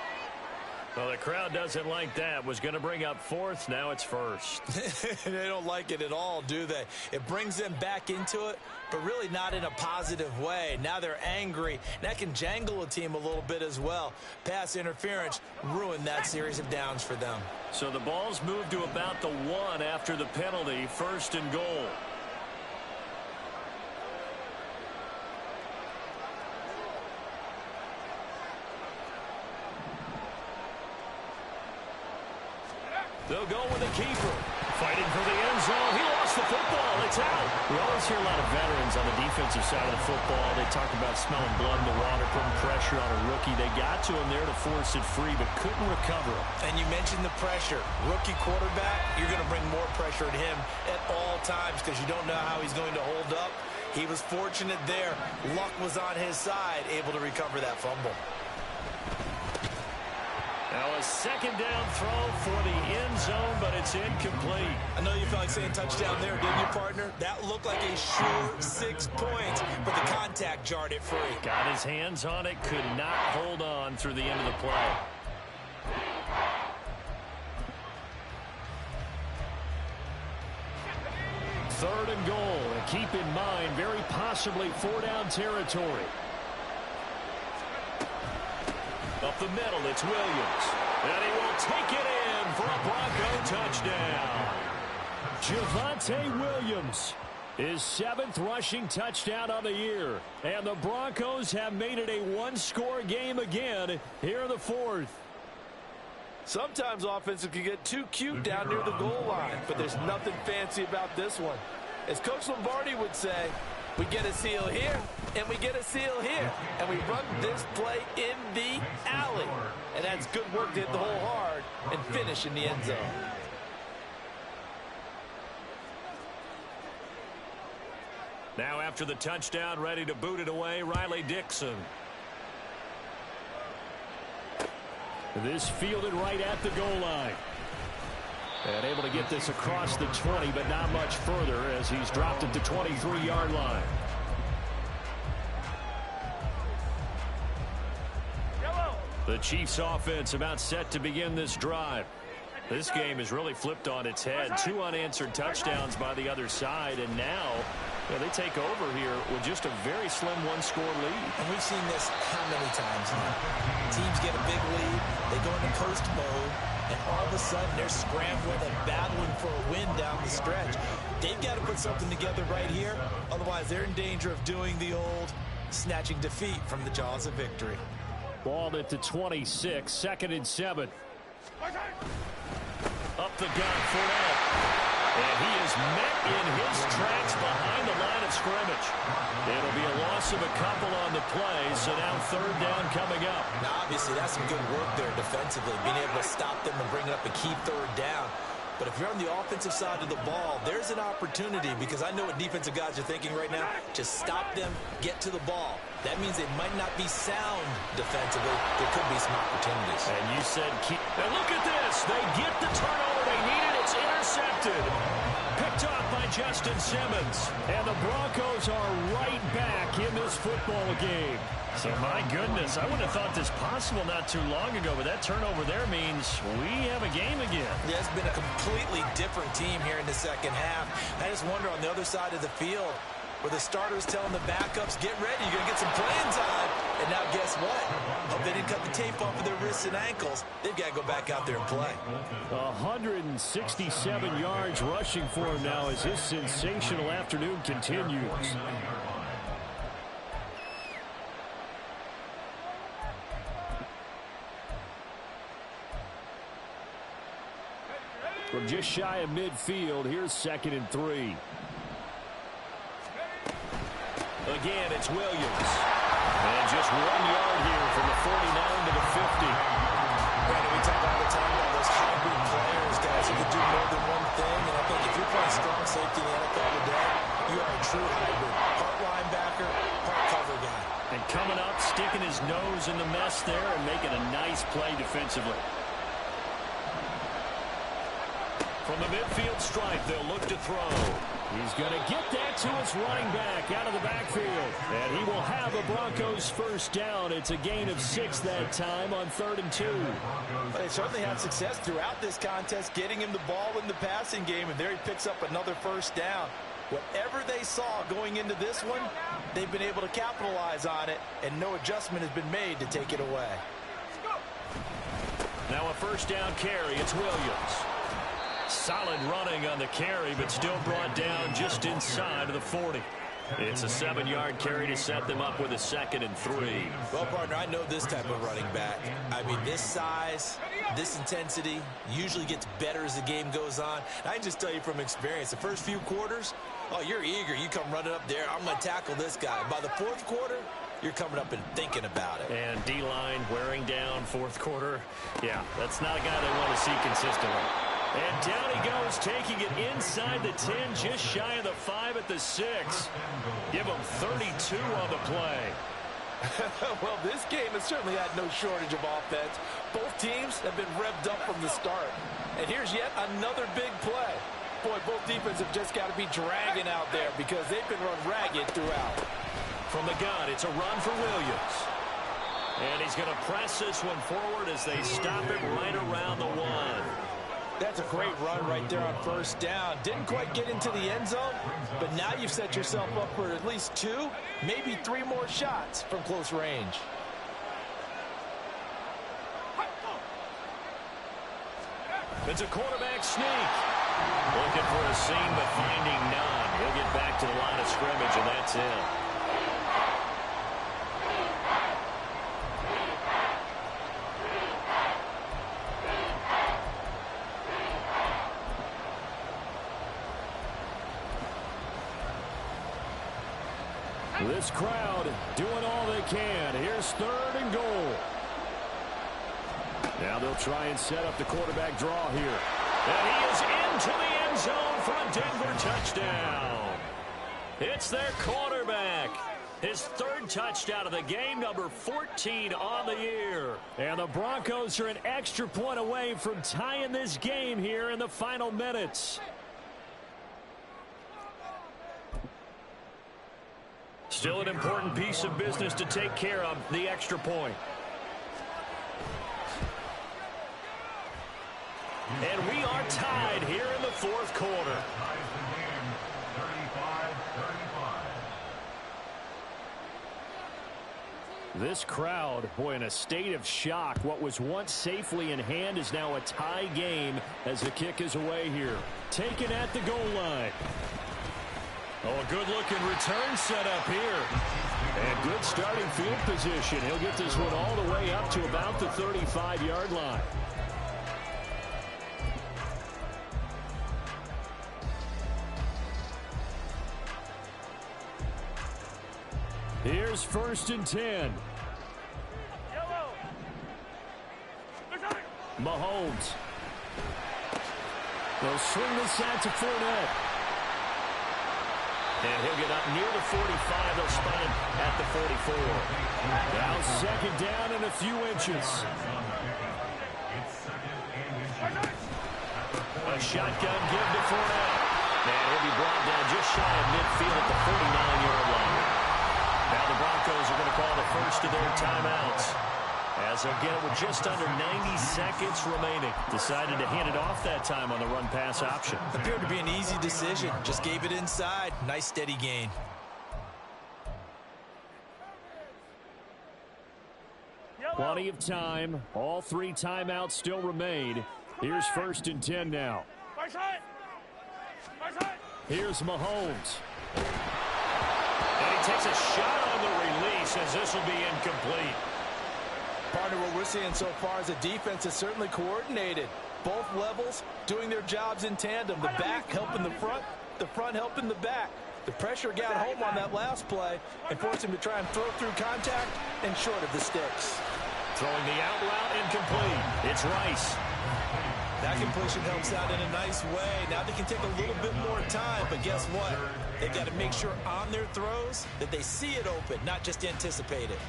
Well, the crowd doesn't like that. Was going to bring up 4th. Now it's 1st. They don't like it at all, do they? It brings them back into it, but really not in a positive way. Now they're angry. That can jangle a team a little bit as well. Pass interference ruined that series of downs for them. So the ball's moved to about the 1 after the penalty. First and goal. They'll go with the keeper. Fighting for the end zone. He lost the football. It's out. We always hear a lot of veterans on the defensive side of the football. They talk about smelling blood in the water, putting pressure on a rookie. They got to him there to force it free, but couldn't recover it. And you mentioned the pressure. Rookie quarterback, you're going to bring more pressure at him at all times because you don't know how he's going to hold up. He was fortunate there. Luck was on his side, able to recover that fumble. Now a second down throw for the end zone, but it's incomplete. I know you felt like saying touchdown there, didn't you, partner? That looked like a sure 6 points, but the contact jarred it free. Got his hands on it, could not hold on through the end of the play. Third and goal. And keep in mind, very possibly 4-down territory. Up the middle, it's Williams. And he will take it in for a Bronco touchdown. Javonte Williams, his 7th rushing touchdown on the year. And the Broncos have made it a 1-score game again here in the 4th. Sometimes offenses can get too cute down near the goal line, but there's nothing fancy about this one. As Coach Lombardi would say, we get a seal here, and we get a seal here, and we run this play in the alley. And that's good work to hit the hole hard and finish in the end zone. Now after the touchdown, ready to boot it away, Riley Dixon. This fielded right at the goal line. And able to get this across the 20, but not much further as he's dropped at the 23-yard line. The Chiefs offense about set to begin this drive. This game is really flipped on its head. 2 unanswered touchdowns by the other side, and now they take over here with just a very slim one-score lead. And we've seen this how many times now? Teams get a big lead, they go into coast mode, and all of a sudden they're scrambling and battling for a win down the stretch. They've got to put something together right here, otherwise they're in danger of doing the old snatching defeat from the jaws of victory. Ball at the 26, 2nd and 7. Up the gun, Fournette. And he is met in his tracks behind the line of scrimmage. It'll be a loss of a couple on the play, so now 3rd down coming up. Now, obviously, that's some good work there defensively, being able to stop them and bring up a key 3rd down. But if you're on the offensive side of the ball, there's an opportunity, because I know what defensive guys are thinking right now. Just stop them, get to the ball. That means they might not be sound defensively. There could be some opportunities. And you said keep. And look at this. They get the turnover they needed. It's intercepted. Picked off by Justin Simmons. And the Broncos are right back in this football game. So, my goodness, I wouldn't have thought this possible not too long ago, but that turnover there means we have a game again. Yeah, it's been a completely different team here in the second half. I just wonder on the other side of the field, where the starters telling the backups, get ready, you're going to get some playing time. And now guess what? Hope they didn't cut the tape off of their wrists and ankles. They've got to go back out there and play. 167 yards rushing for him now as his sensational afternoon continues. From just shy of midfield, here's 2nd and 3. Again, it's Williams. And just 1 yard here from the 49 to the 50. Brandon, we talk all the time about those hybrid players, guys, who can do more than one thing. And I think if you're playing strong safety in the NFL today, you are a true hybrid. Part linebacker, part cover guy. And coming up, sticking his nose in the mess there and making a nice play defensively. From the midfield stripe, they'll look to throw. He's going to get that to his running back out of the backfield. And he will have the Broncos first down. It's a gain of 6 that time on 3rd and 2. But they certainly had success throughout this contest, getting him the ball in the passing game, and there he picks up another first down. Whatever they saw going into this one, they've been able to capitalize on it, and no adjustment has been made to take it away. Now a first down carry. It's Williams. Solid running on the carry, but still brought down just inside of the 40. It's a 7-yard carry to set them up with a 2nd and 3. Well, partner, I know this type of running back. I mean, this size, this intensity usually gets better as the game goes on. I can just tell you from experience, the first few quarters, oh, you're eager. You come running up there, I'm going to tackle this guy. By the 4th quarter, you're coming up and thinking about it. And D-line wearing down 4th quarter. Yeah, that's not a guy they want to see consistently. And down he goes, taking it inside the 10, just shy of the 5 at the 6. Give him 32 on the play. Well, this game has certainly had no shortage of offense. Both teams have been revved up from the start. And here's yet another big play. Boy, both defenses have just got to be dragging out there because they've been run ragged throughout. From the gun, it's a run for Williams. And he's going to press this one forward as they stop it right around the 1. That's a great run right there on first down. Didn't quite get into the end zone, but now you've set yourself up for at least 2, maybe 3 more shots from close range. It's a quarterback sneak. Looking for a seam, but finding none. He'll get back to the line of scrimmage, and that's it. This crowd doing all they can. Here's 3rd and goal. Now they'll try and set up the quarterback draw here. And he is into the end zone for a Denver touchdown. It's their quarterback. His 3rd touchdown of the game, number 14 on the year. And the Broncos are an extra point away from tying this game here in the final minutes. Still an important piece of business to take care of, the extra point. And we are tied here in the fourth quarter. Ties the game 35-35. This crowd, boy, in a state of shock. What was once safely in hand is now a tie game as the kick is away here. Taken at the goal line. Oh, a good-looking return set up here. And good starting field position. He'll get this one all the way up to about the 35-yard line. Here's 1st and 10. Mahomes. They'll swing this out to Fournette. And he'll get up near the 45. They'll spot him at the 44. Now 2nd down and a few inches. A shotgun give to Fournette. And he'll be brought down just shy of midfield at the 49-yard line. Now the Broncos are going to call the first of their timeouts. As they'll get it with just under 90 seconds remaining. Decided to hand it off that time on the run-pass option. Appeared to be an easy decision. Just gave it inside. Nice steady gain. Plenty of time. All 3 timeouts still remain. Here's 1st and 10 now. Here's Mahomes. And he takes a shot on the release as this will be incomplete. Partner, what we're seeing so far is the defense is certainly coordinated. Both levels doing their jobs in tandem. The back helping the front helping the back. The pressure got home on that last play and forced him to try and throw through contact and short of the sticks. Throwing the out route incomplete. It's Rice. That completion helps out in a nice way. Now they can take a little bit more time, but guess what? They've got to make sure on their throws that they see it open, not just anticipate it.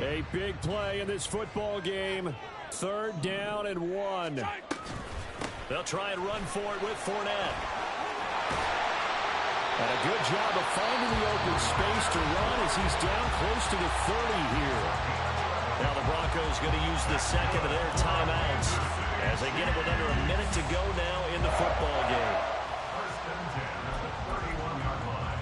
A big play in this football game. 3rd down and 1. They'll try and run for it with Fournette. And a good job of finding the open space to run as he's down close to the 30 here. Now the Broncos going to use the second of their timeouts as they get it with under a minute to go now in the football game. 1st and 10 at the 31-yard line.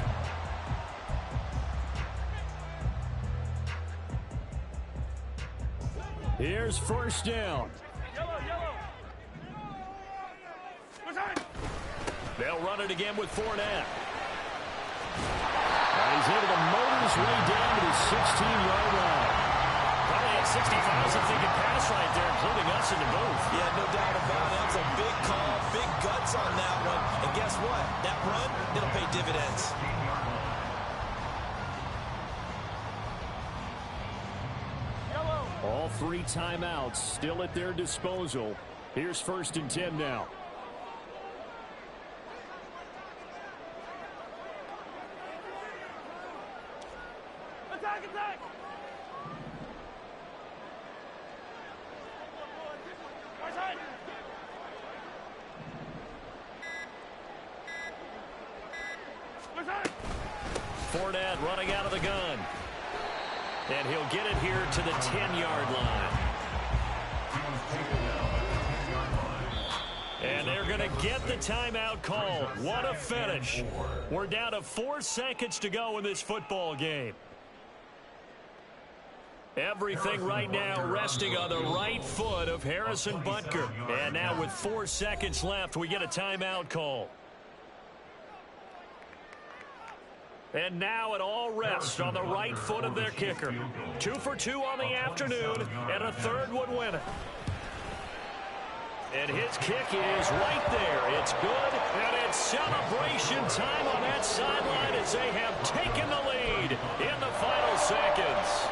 Here's 1st down. They'll run it again with Fournette. And he's able to motor his way down to the 16-yard line. Probably had 60,000 thinking pass right there, including us in the booth. Yeah, no doubt about it. That was a big call, big guts on that one. And guess what? That run, it'll pay dividends. All 3 timeouts still at their disposal. Here's 1st and 10 now. Attack, attack! Right side! Right side! Fournette running out of the gun. And he'll get it here to the 10-yard line. And they're going to get the timeout call. What a finish. We're down to 4 seconds to go in this football game. Everything right now resting on the right foot of Harrison Butker. And now with 4 seconds left, we get a timeout call. And now it all rests on the right foot of their kicker. 2 for 2 on the afternoon, and a 3rd would win it. And his kick is right there. It's good, and it's celebration time on that sideline as they have taken the lead in the final seconds.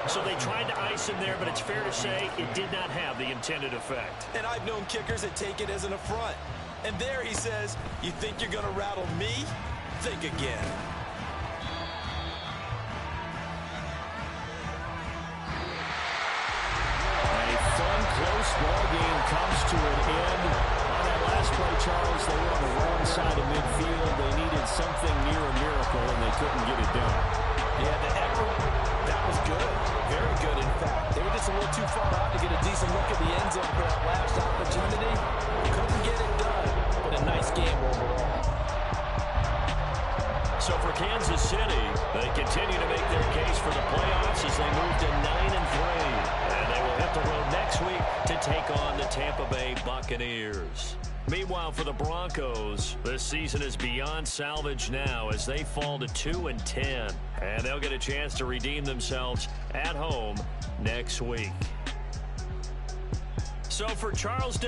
So they tried to ice him there, but it's fair to say it did not have the intended effect. And I've known kickers that take it as an affront. And there he says, you think you're going to rattle me? Think again. Close ball game comes to an end. On that last play, Charles, they were on the wrong side of midfield. They needed something near a miracle, and they couldn't get it done. Yeah, the effort, that was good. Very good, in fact. They were just a little too far out to get a decent Kansas City, they continue to make their case for the playoffs as they move to 9-3. And they will hit the road next week to take on the Tampa Bay Buccaneers. Meanwhile, for the Broncos, this season is beyond salvage now as they fall to 2-10. And they'll get a chance to redeem themselves at home next week. So for Charles Day.